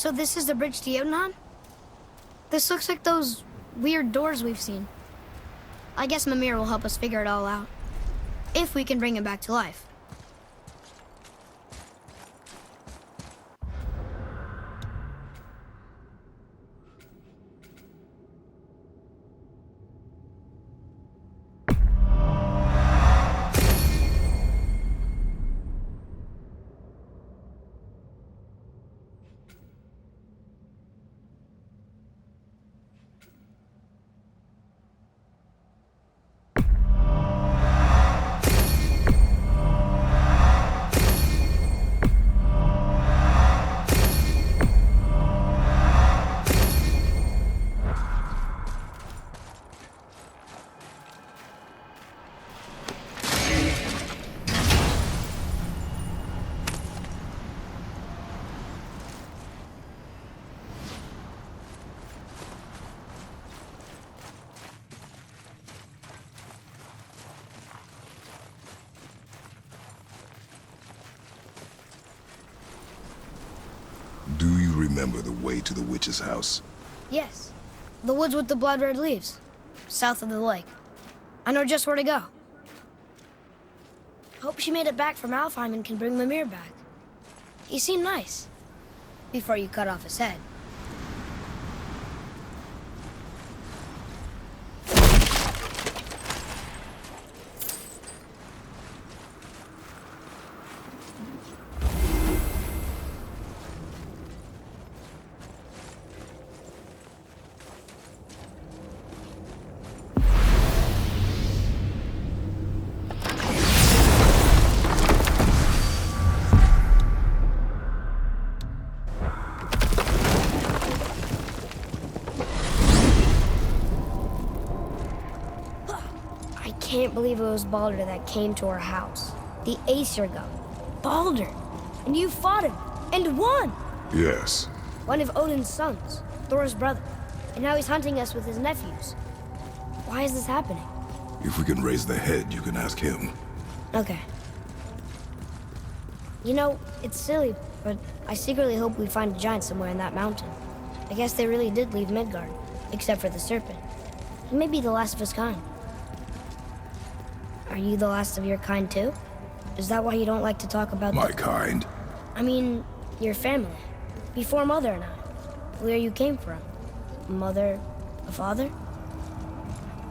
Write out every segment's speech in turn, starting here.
So this is the bridge to Jotunheim? This looks like those weird doors we've seen. I guess MIMIR will help us figure it all out. If we can bring him back to life. Do you remember the way to the witch's house? Yes. The woods with the blood-red leaves. South of the lake. I know just where to go. Hope she made it back from Alfheim and can bring MIMIR back. He seemed nice. Before you cut off his head. I can't believe it was Baldur that came to our house. The Aesir god. Baldur! And you fought him, and won! Yes. One of Odin's sons, Thor's brother. And now he's hunting us with his nephews. Why is this happening? If we can raise the head, you can ask him. Okay. You know, it's silly, but I secretly hope we find a giant somewhere in that mountain. I guess they really did leave Midgard, except for the serpent. He may be the last of his kind. Are you the last of your kind, too? Is that why you don't like to talk about My kind? I mean, your family. Before Mother and I. Where you came from. Mother, a father?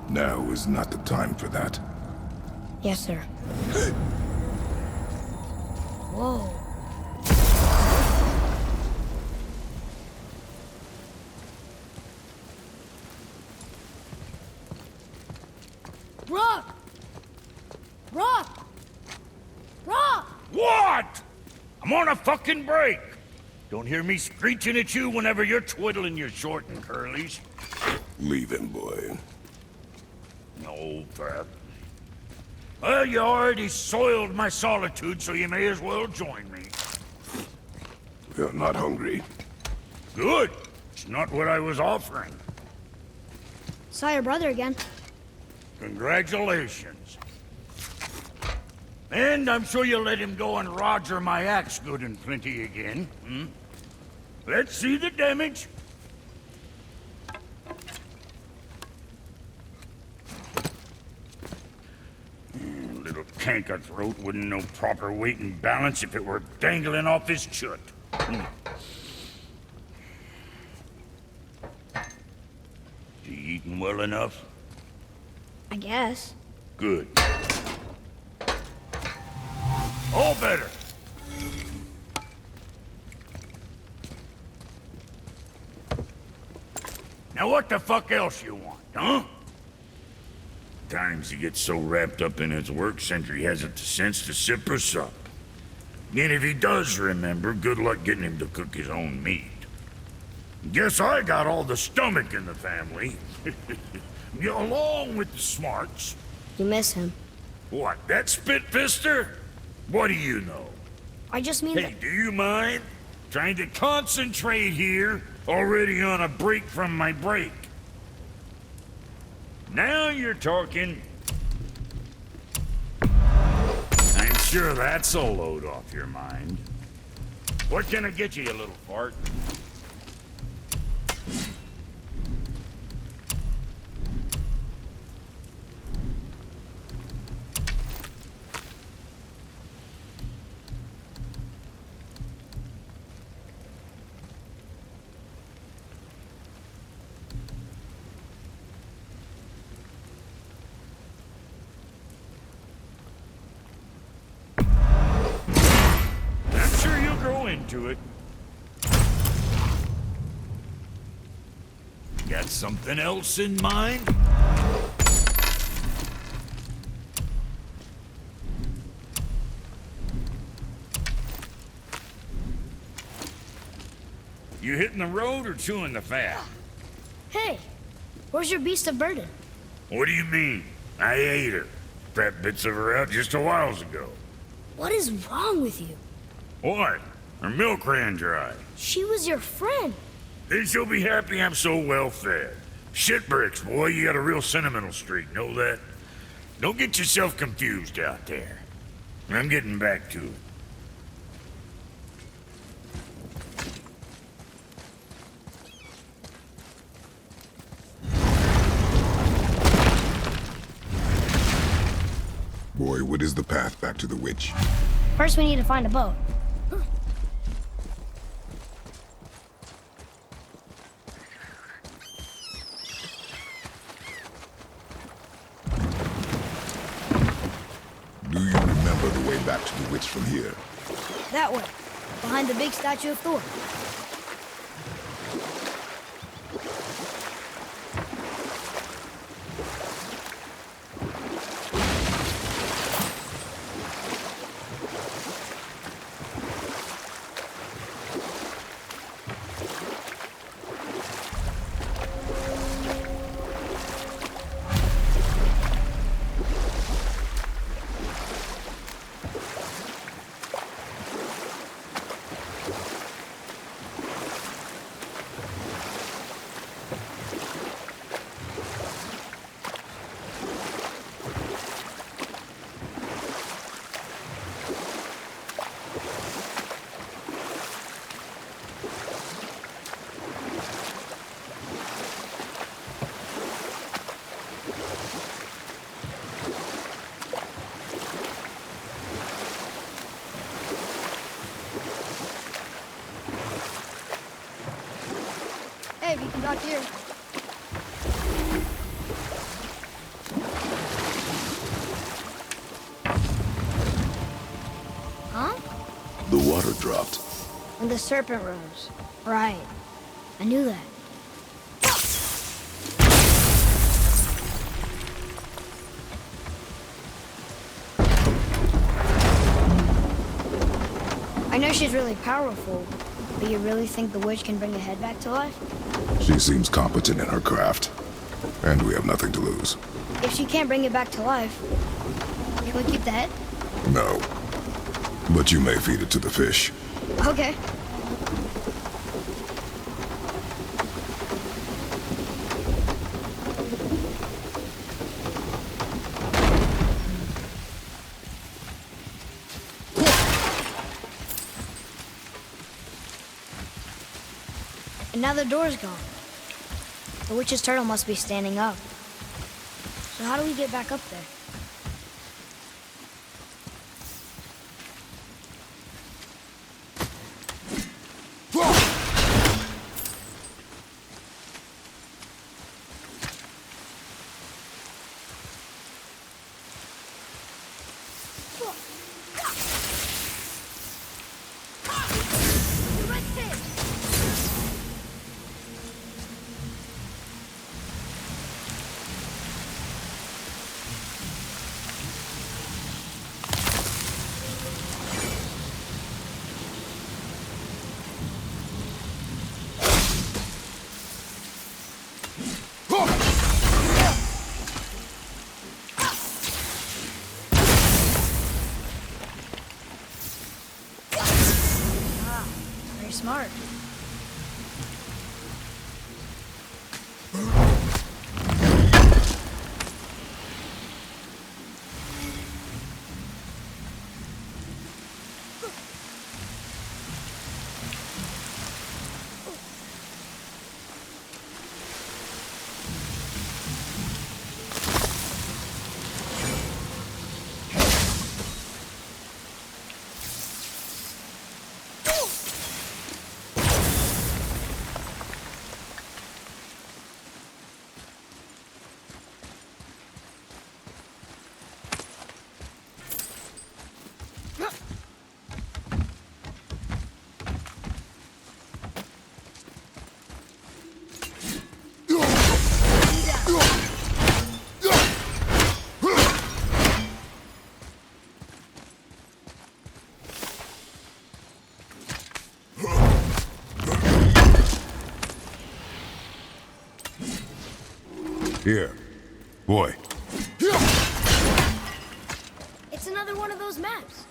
Now is not the time for that. Yes, sir. Whoa. Rock! Rock! Rock! What? I'm on a fucking break. Don't hear me screeching at you whenever you're twiddling your short and curlies. Leave him, boy. No, Pat. Well, you already soiled my solitude, so you may as well join me. You're not hungry. Good. It's not what I was offering. Saw your brother again. Congratulations. And I'm sure you'll let him go and roger my axe good and plenty again, hmm? Let's see the damage. Little canker-throat wouldn't know proper weight and balance if it were dangling off his chut. You eating well enough? I guess. Good. All better. Now what the fuck else you want, huh? Times he gets so wrapped up in his work, Sentry hasn't the sense to sip or sup. And if he does remember, good luck getting him to cook his own meat. Guess I got all the stomach in the family. Along with the smarts. You miss him. What, that spit-fister? What do you know? I just mean Hey, do you mind? Trying to concentrate here, already on a break from my break. Now you're talking. I'm sure that's a load off your mind. What can I get you, you little fart? to it. Got something else in mind? You hitting the road or chewing the fat? Hey, where's your beast of burden? What do you mean? I ate her. Fat bits of her out just a while ago. What is wrong with you? What? Her milk ran dry. She was your friend. Then she'll be happy I'm so well fed. Shit bricks, boy, you got a real sentimental streak, know that? Don't get yourself confused out there. I'm getting back to it. Boy, what is the path back to the witch? First, we need to find a boat. Do you remember the way back to the witch from here? That way, behind the big statue of Thor. Hey, we can dock here. Huh? The water dropped. When the serpent rose. Right. I knew that. I know she's really powerful, but you really think the witch can bring a head back to life? She seems competent in her craft. And we have nothing to lose. If she can't bring it back to life, can we keep the head? No. But you may feed it to the fish. Okay. And now the door's gone. The witch's turtle must be standing up. So how do we get back up there? Here. Boy. It's another one of those maps.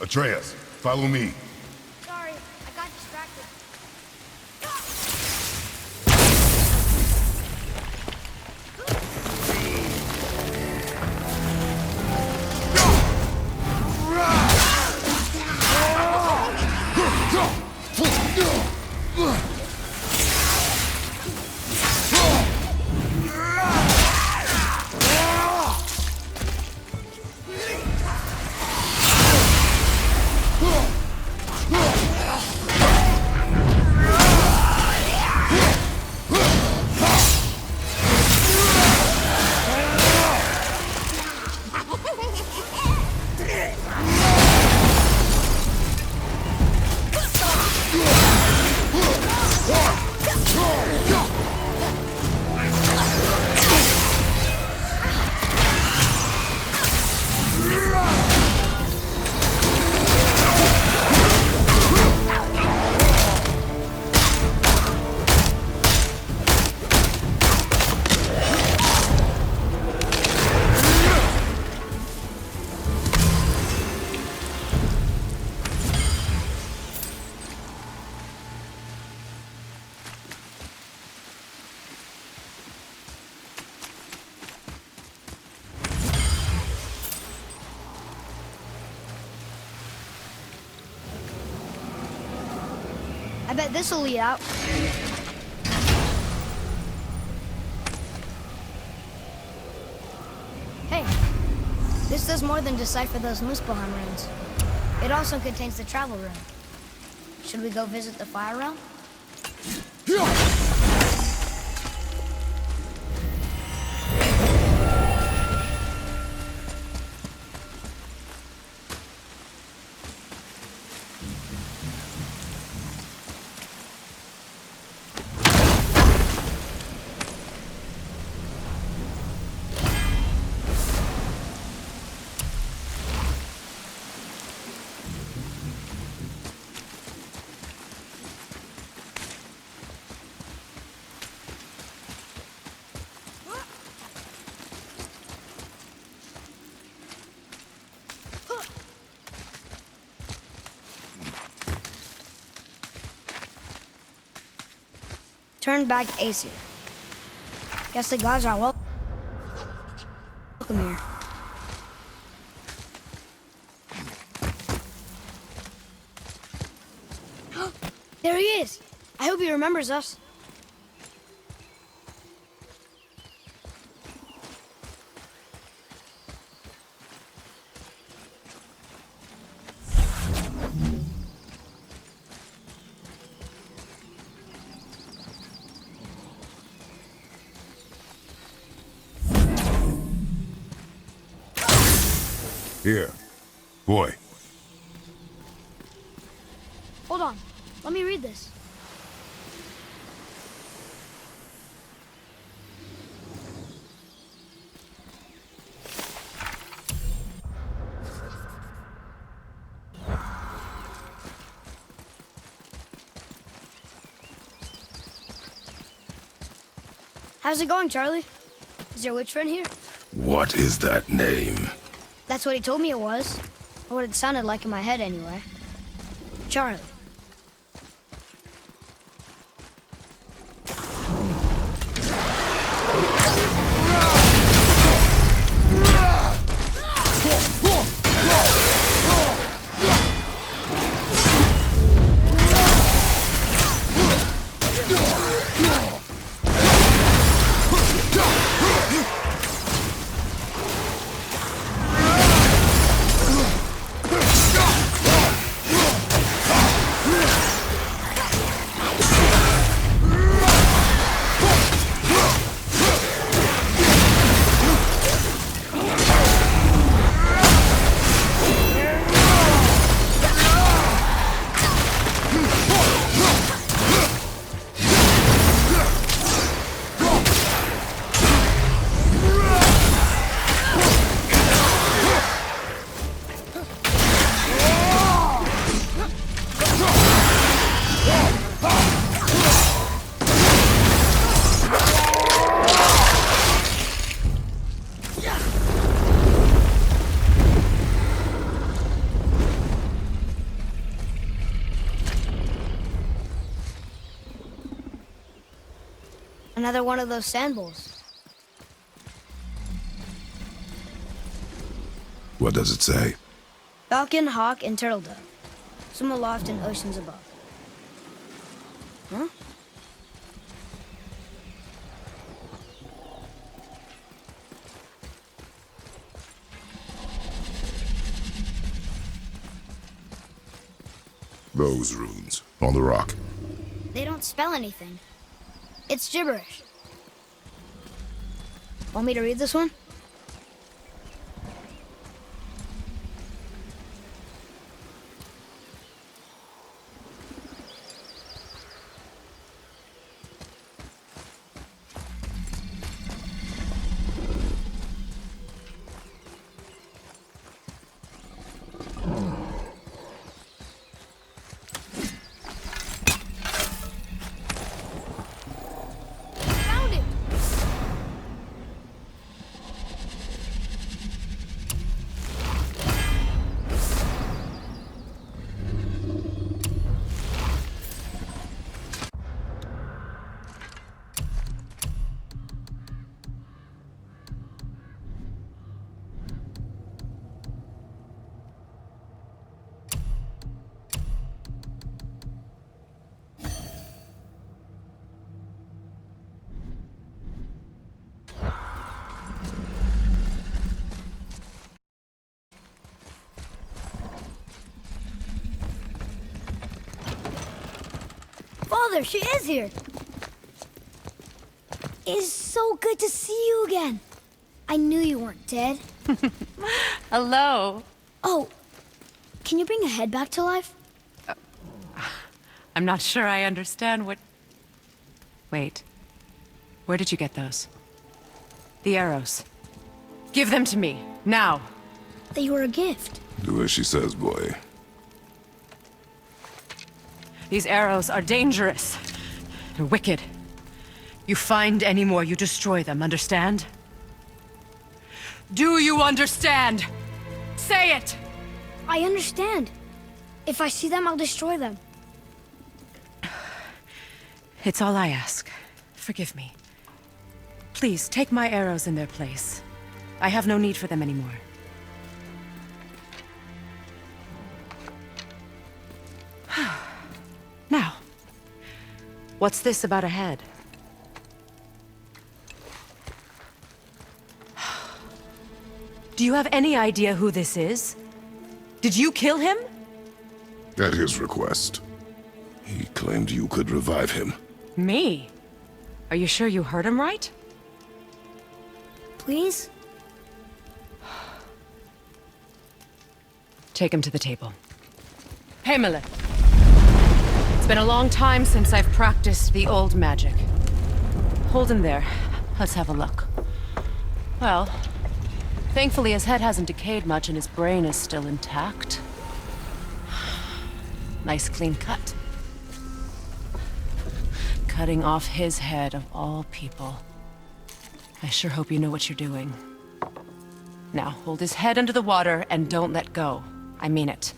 Atreus, follow me. Sorry, I got distracted. I bet this'll lead out. Hey, this does more than decipher those Muspelheim runes. It also contains the travel rune. Should we go visit the Fire Realm? Turn back Aesir. Guess the gods are welcome here. There he is! I hope he remembers us. Here. Boy. Hold on. Let me read this. How's it going, Charlie? Is your witch friend here? What is that name? That's what he told me it was. Or what it sounded like in my head, anyway. Charlie. Another one of those sand bowls. What does it say? Falcon, hawk, and turtle dove. Swim aloft in oceans above. Huh? Those runes on the rock. They don't spell anything. It's gibberish. Want me to read this one? Found it! Father, she is here! It's so good to see you again. I knew you weren't dead. Hello. Oh, can you bring a head back to life? I'm not sure I understand what... Wait. Where did you get those? The arrows. Give them to me, now. They were a gift. Do as she says, boy. These arrows are dangerous. They're wicked. You find any more, you destroy them, understand? Do you understand? Say it! I understand. If I see them, I'll destroy them. It's all I ask. Forgive me. Please, take my arrows in their place. I have no need for them anymore. Now, what's this about a head? Do you have any idea who this is? Did you kill him? At his request. He claimed you could revive him. Me? Are you sure you heard him right? Please? Take him to the table. Pamela. It's been a long time since I've practiced the old magic. Hold him there. Let's have a look. Well, thankfully his head hasn't decayed much and his brain is still intact. Nice clean cut. Cutting off his head of all people. I sure hope you know what you're doing. Now, hold his head under the water and don't let go. I mean it.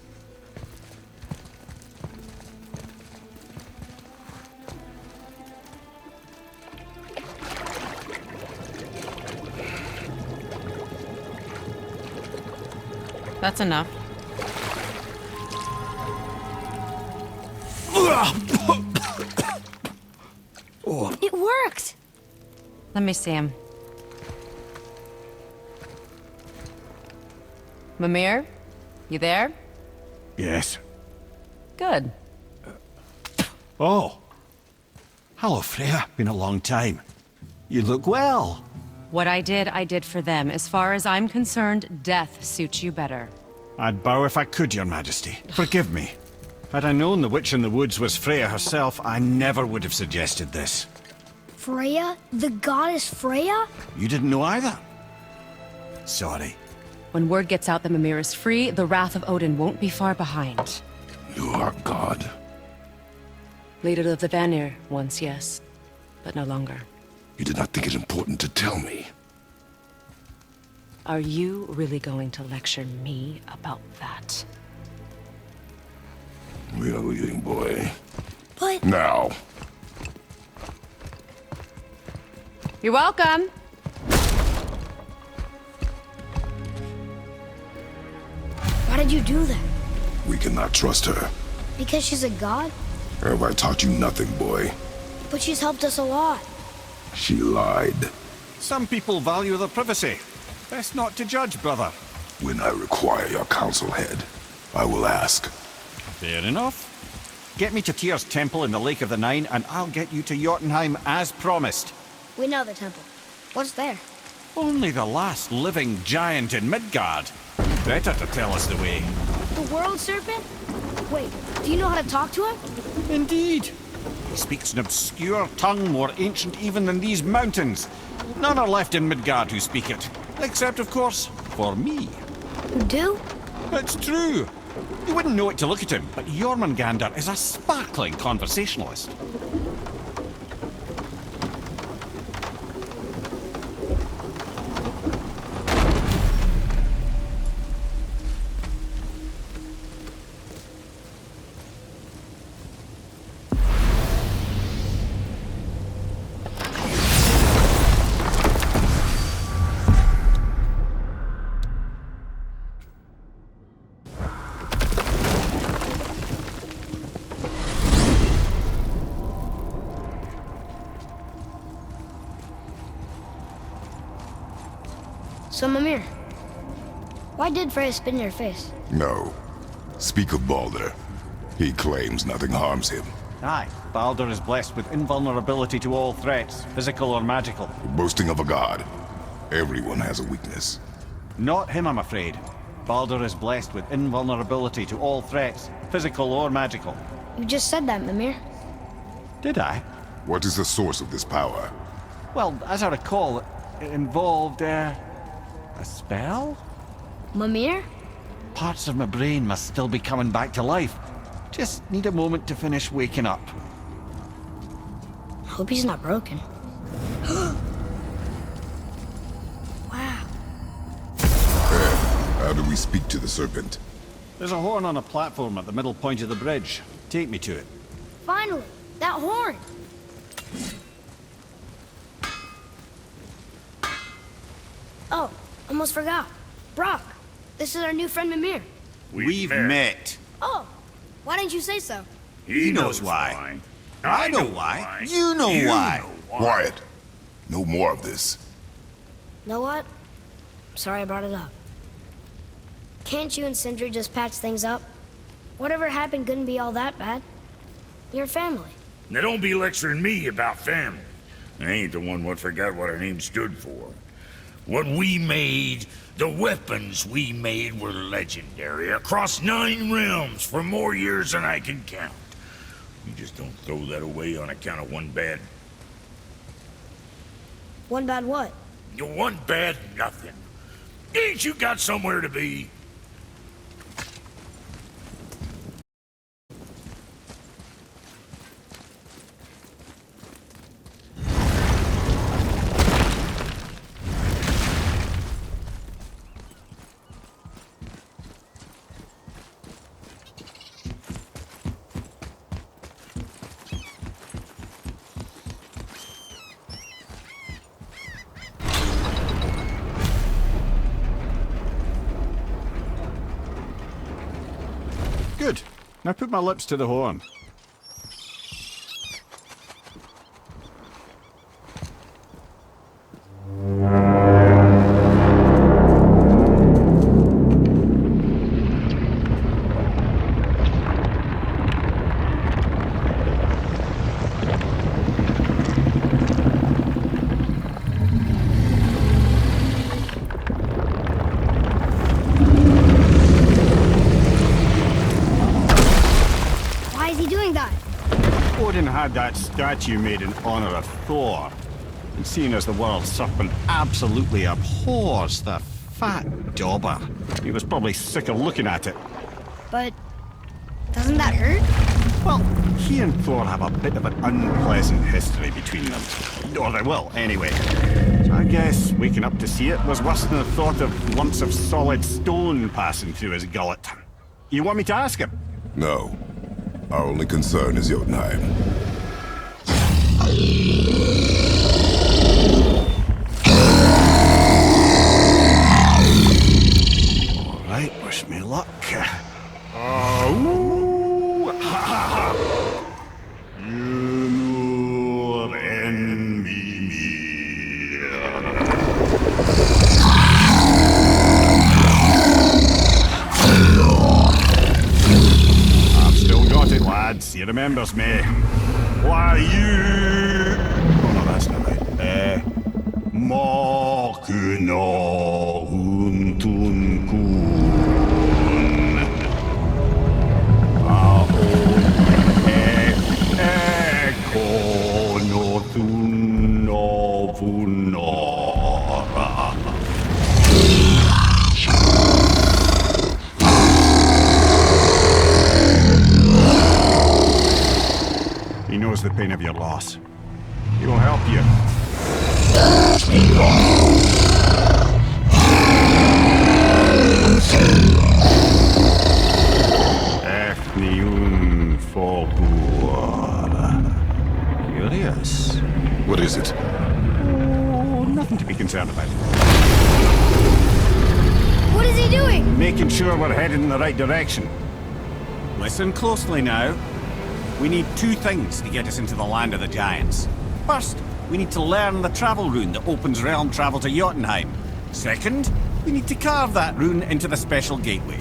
That's enough. It worked! Let me see him. MIMIR? You there? Yes. Good. Oh. Hello, Freya. Been a long time. You look well. What I did for them. As far as I'm concerned, death suits you better. I'd bow if I could, Your Majesty. Forgive me. Had I known the witch in the woods was Freya herself, I never would have suggested this. Freya? The goddess Freya? You didn't know either? Sorry. When word gets out that MIMIR is free, the wrath of Odin won't be far behind. You are God. Leader of the Vanir, once, yes. But no longer. You did not think it important to tell me. Are you really going to lecture me about that? We are leaving, boy. But... Now. You're welcome. Why did you do that? We cannot trust her. Because she's a god? Have I taught you nothing, boy? But she's helped us a lot. She lied. Some people value their privacy. Best not to judge, brother. When I require your council head, I will ask. Fair enough. Get me to Tyr's temple in the Lake of the Nine, and I'll get you to Jotunheim as promised. We know the temple. What's there? Only the last living giant in Midgard. Better to tell us the way. The world serpent? Wait, do you know how to talk to him? Indeed. He speaks an obscure tongue more ancient even than these mountains. None are left in Midgard who speak it. Except, of course, for me. You do? It's true. You wouldn't know it to look at him, but Jormungandr is a sparkling conversationalist. So, Mimir, why did Freya spit in your face? No. Speak of Baldur. He claims nothing harms him. Aye, Baldur is blessed with invulnerability to all threats, physical or magical. Boasting of a god. Everyone has a weakness. Not him, I'm afraid. Baldur is blessed with invulnerability to all threats, physical or magical. You just said that, Mimir. Did I? What is the source of this power? Well, as I recall, it involved, a spell? Mimir? Parts of my brain must still be coming back to life. Just need a moment to finish waking up. Hope he's not broken. Wow. How do we speak to the serpent? There's a horn on a platform at the middle point of the bridge. Take me to it. Finally, that horn. Oh, almost forgot. Brock, this is our new friend Mimir. We've met. Oh, why didn't you say so? He knows why. I know why. You know why. Quiet. No more of this. Know what? Sorry I brought it up. Can't you and Sindri just patch things up? Whatever happened couldn't be all that bad. You're family. Now don't be lecturing me about family. I ain't the one what forgot what our name stood for. What we made, the weapons we made were legendary across 9 realms for more years than I can count. You just don't throw that away on account of one bad... One bad what? One bad nothing. Ain't you got somewhere to be? Good. Now put my lips to the horn. Odin had that statue made in honor of Thor. And seeing as the world serpent absolutely abhors the fat dauber, he was probably sick of looking at it. But doesn't that hurt? Well, he and Thor have a bit of an unpleasant history between them. Or they will, anyway. So I guess waking up to see it was worse than the thought of lumps of solid stone passing through his gullet. You want me to ask him? No. Our only concern is Jotunheim. Wish me luck. Ooh, ha, ha, ha. MIMIR and MIMIR. I've still got it, lads. He remembers me. Why you? Oh no, that's not right. Makuna huntun kun. Ekono thuno vunora. He knows the pain of your loss. He will help you. Efniun Fogur. Curious. What is it? Oh, nothing to be concerned about. What is he doing? Making sure we're headed in the right direction. Listen closely now. We need two things to get us into the land of the giants. First, we need to learn the travel rune that opens realm travel to Jotunheim. Second, we need to carve that rune into the special gateway.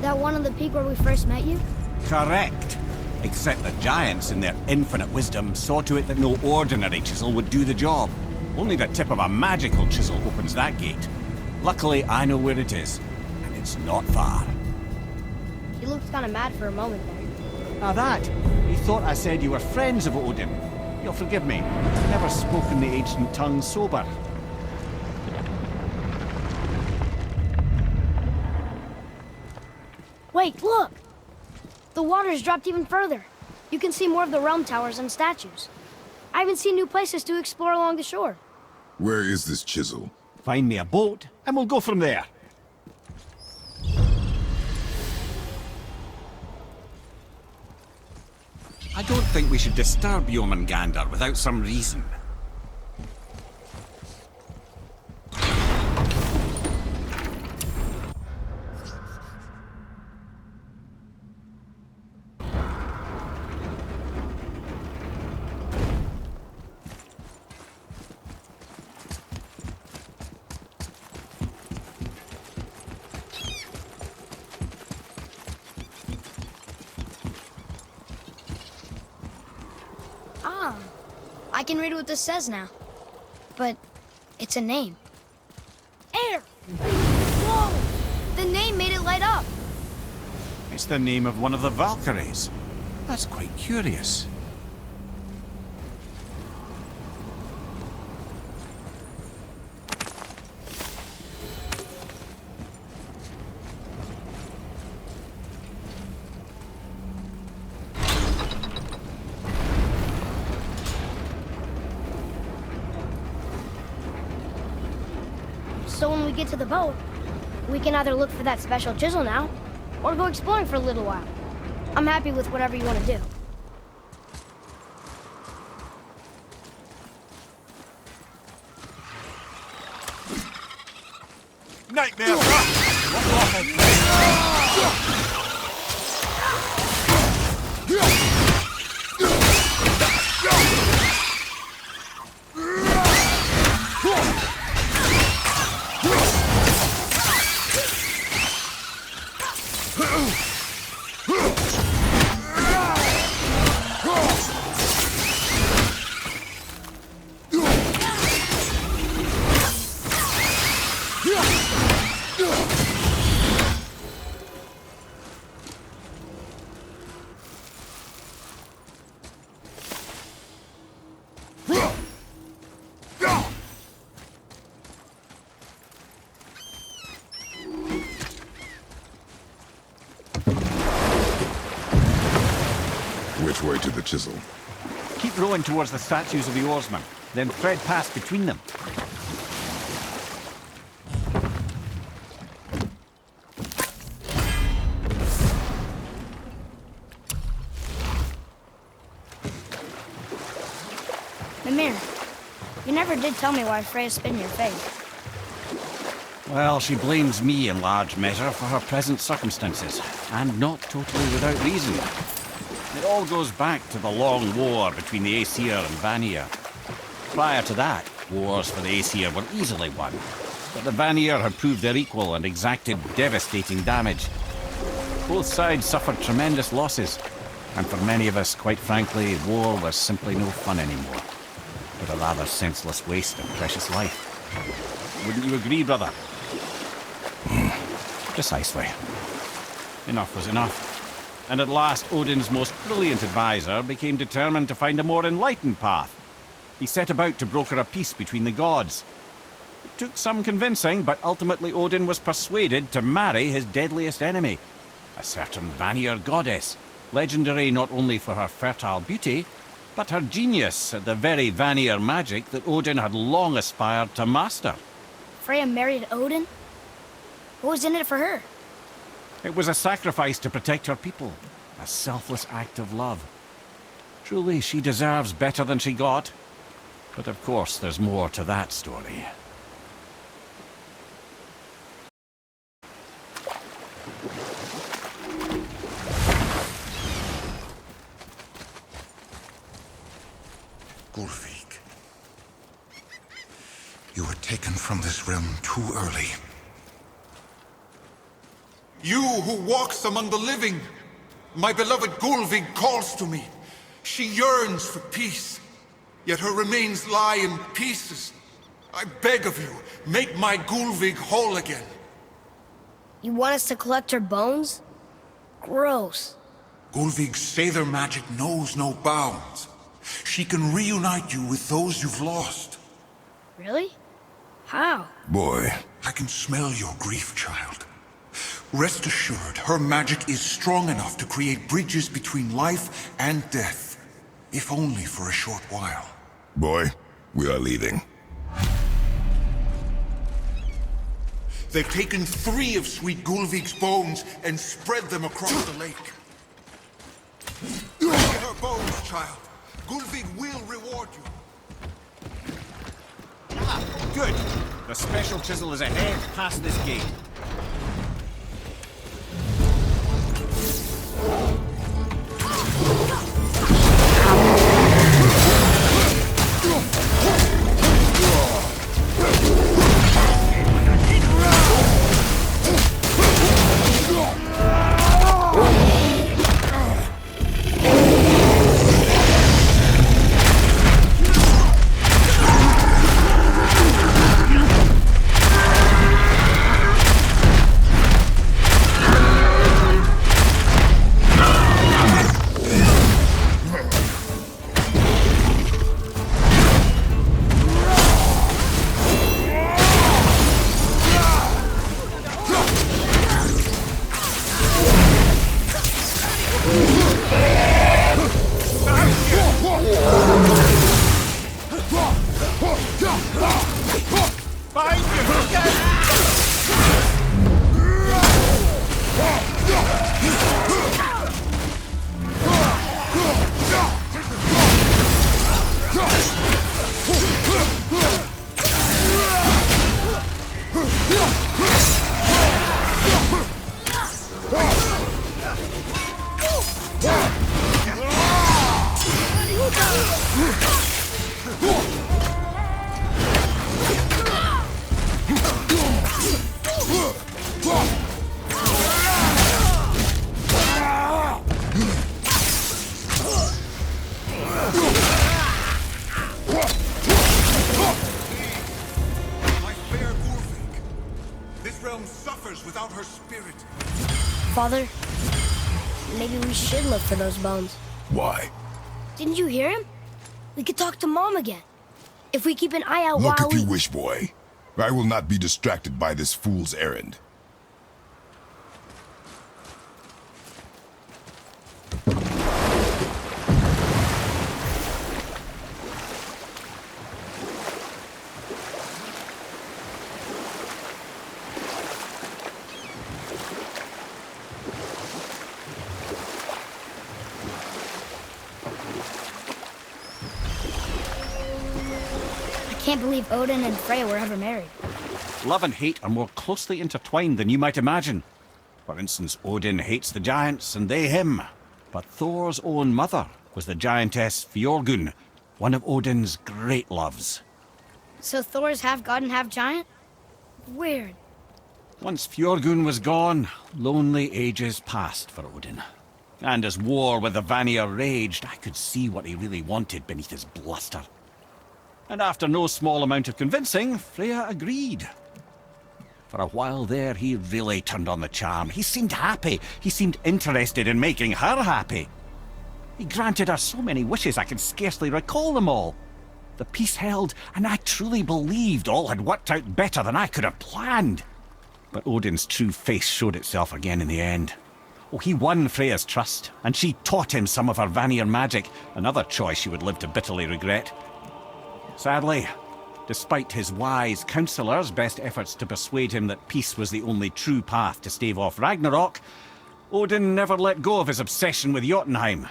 That one on the peak where we first met you? Correct. Except the giants, in their infinite wisdom, saw to it that no ordinary chisel would do the job. Only the tip of a magical chisel opens that gate. Luckily, I know where it is, and it's not far. He looked kind of mad for a moment there. Now that, he thought I said you were friends of Odin. You'll forgive me. I've never spoken the ancient tongue sober. Wait, look! The water's dropped even further. You can see more of the realm towers and statues. I even see new places to explore along the shore. Where is this chisel? Find me a boat, and we'll go from there. I don't think we should disturb Jormungandr without some reason. I can read what this says now. But it's a name. Air! Whoa! The name made it light up. It's the name of one of the Valkyries. That's quite curious. So when we get to the boat, we can either look for that special chisel now, or go exploring for a little while. I'm happy with whatever you want to do. Nightmare! Which way to the chisel? Keep rowing towards the statues of the oarsmen, then thread past between them. Mimir, you never did tell me why Freya spit in your face. Well, she blames me in large measure for her present circumstances, and not totally without reason. It all goes back to the long war between the Aesir and Vanir. Prior to that, wars for the Aesir were easily won, but the Vanir had proved their equal and exacted devastating damage. Both sides suffered tremendous losses, and for many of us, quite frankly, war was simply no fun anymore, but a rather senseless waste of precious life. Wouldn't you agree, brother? Precisely. Enough was enough. And at last, Odin's most brilliant advisor became determined to find a more enlightened path. He set about to broker a peace between the gods. It took some convincing, but ultimately Odin was persuaded to marry his deadliest enemy, a certain Vanir goddess, legendary not only for her fertile beauty, but her genius at the very Vanir magic that Odin had long aspired to master. Freya married Odin? What was in it for her? It was a sacrifice to protect her people, a selfless act of love. Truly, she deserves better than she got. But of course, there's more to that story. Gulfig, you were taken from this realm too early. You who walks among the living, my beloved Gulfig calls to me. She yearns for peace, yet her remains lie in pieces. I beg of you, make my Gulfig whole again. You want us to collect her bones? Gross. Gulfig's Sather magic knows no bounds. She can reunite you with those you've lost. Really? How? Boy, I can smell your grief, child. Rest assured, her magic is strong enough to create bridges between life and death, if only for a short while. boy, we are leaving. They've taken 3 of Sweet Gulfig's bones and spread them across the lake. Get her bones, child. Gulfig will reward you. Ah, good. The special chisel is ahead, past this gate. without her spirit. Father, maybe we should look for those bones. Why? Didn't you hear him? We could talk to Mom again. If we keep an eye out Look while if you wish, boy. I will not be distracted by this fool's errand. I can't believe Odin and Freya were ever married. Love and hate are more closely intertwined than you might imagine. For instance, Odin hates the giants and they him. But Thor's own mother was the giantess Fjorgun, one of Odin's great loves. So Thor's half god and half giant? Weird. Once Fjorgun was gone, lonely ages passed for Odin. And as war with the Vanir raged, I could see what he really wanted beneath his bluster. And after no small amount of convincing, Freya agreed. For a while there, he really turned on the charm. He seemed happy. He seemed interested in making her happy. He granted her so many wishes I can scarcely recall them all. The peace held, and I truly believed all had worked out better than I could have planned. But Odin's true face showed itself again in the end. Oh, he won Freya's trust, and she taught him some of her Vanir magic, another choice she would live to bitterly regret. Sadly, despite his wise counsellors' best efforts to persuade him that peace was the only true path to stave off Ragnarok, Odin never let go of his obsession with Jotunheim.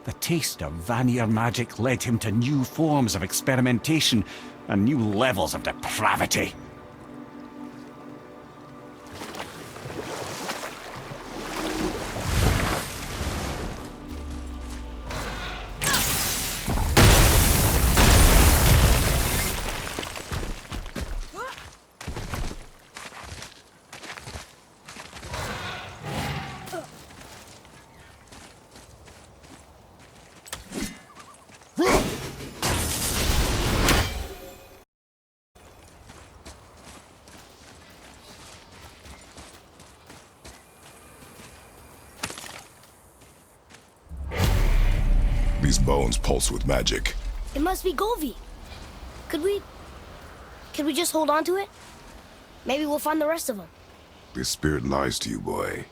The taste of Vanir magic led him to new forms of experimentation and new levels of depravity. These bones pulse with magic. It must be Golvi. Could we just hold on to it? Maybe we'll find the rest of them. This spirit lies to you, boy.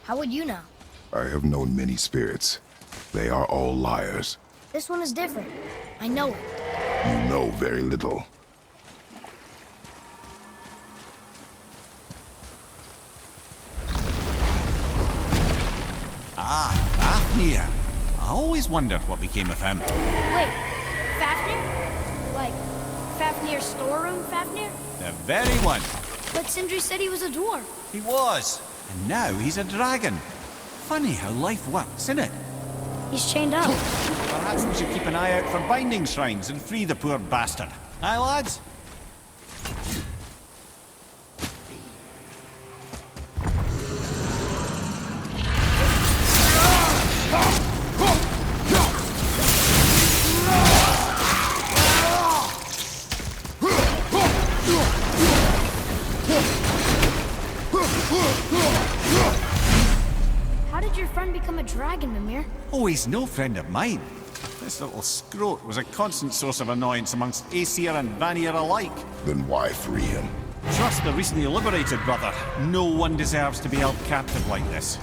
How would you know? I have known many spirits. They are all liars. This one is different. I know it. You know very little. Ah, Fafnir. I always wondered what became of him. Wait, Fafnir? Like, Fafnir's storeroom Fafnir? The very one. But Sindri said he was a dwarf. He was. And now he's a dragon. Funny how life works, isn't it? He's chained up. Perhaps we should keep an eye out for binding shrines and free the poor bastard. Aye, lads? How did your friend become a dragon, Mimir? Oh, he's no friend of mine. This little scrote was a constant source of annoyance amongst Aesir and Vanir alike. Then why free him? Trust the recently liberated brother. No one deserves to be held captive like this.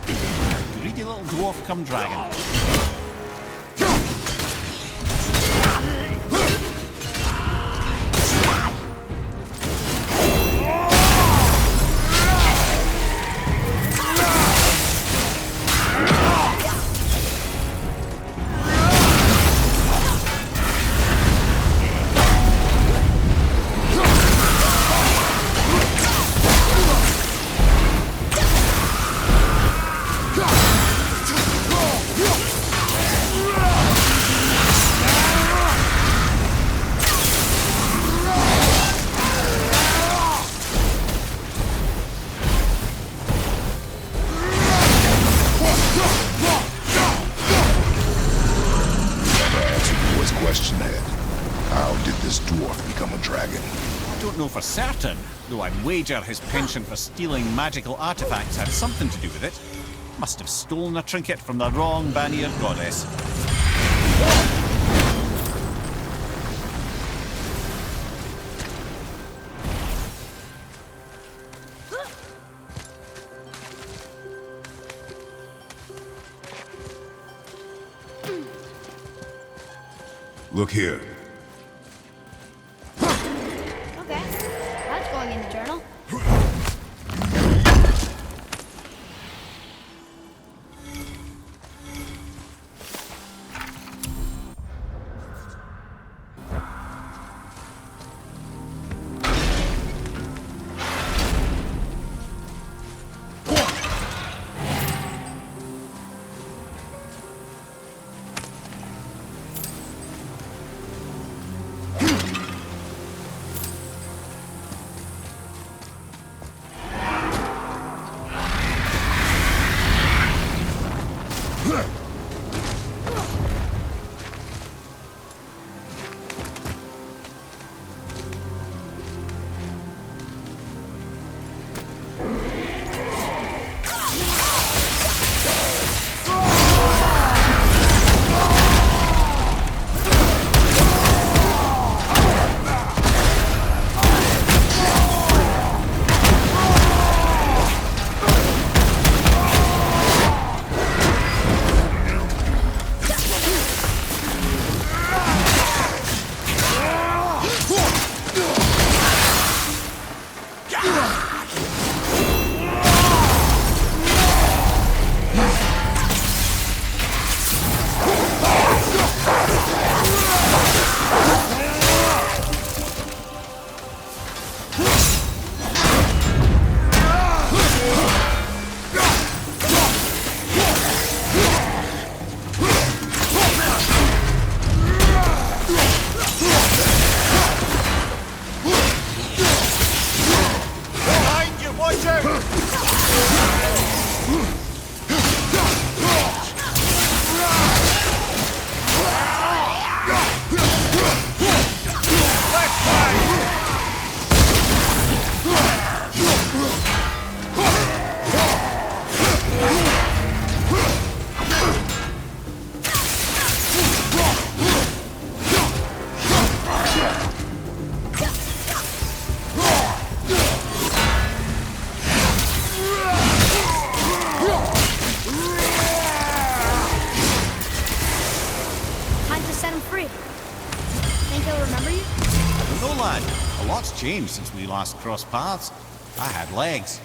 Greedy little dwarf come dragon. Question, Ed. How did this dwarf become a dragon? I don't know for certain, though I'd wager his penchant for stealing magical artifacts had something to do with it. Must have stolen a trinket from the wrong Vanir goddess. Look here. Okay, that's going in the journal. Changed since we last crossed paths. I had legs.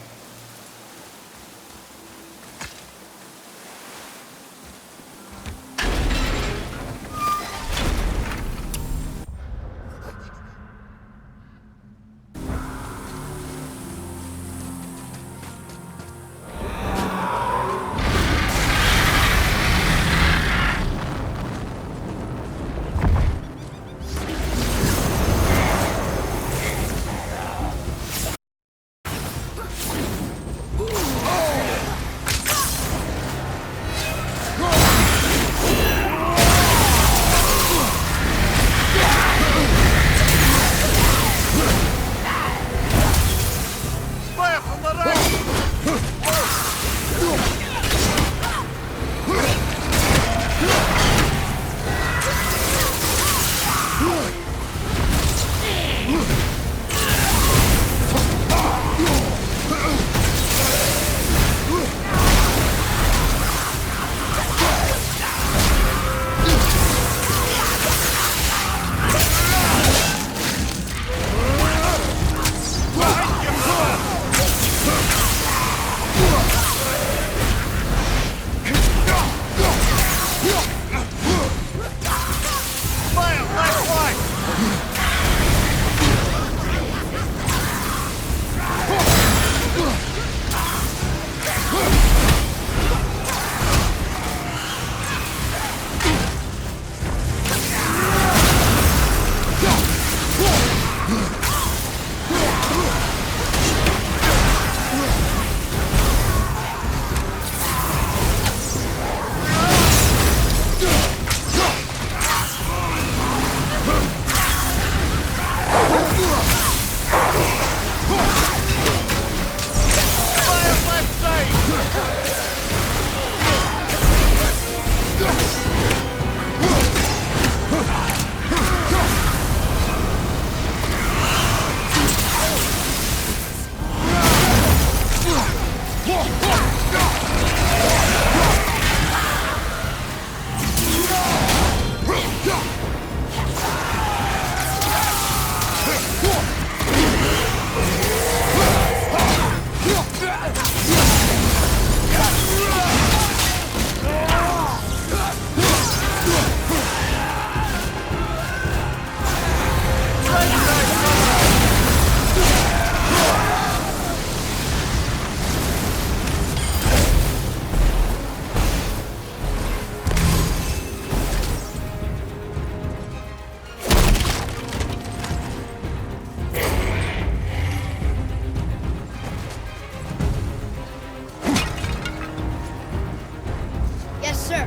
sir.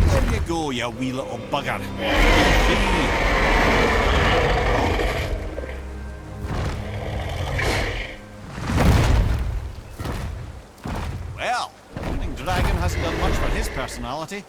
There you go, you wee little bugger. Well, Running Dragon hasn't done much for his personality.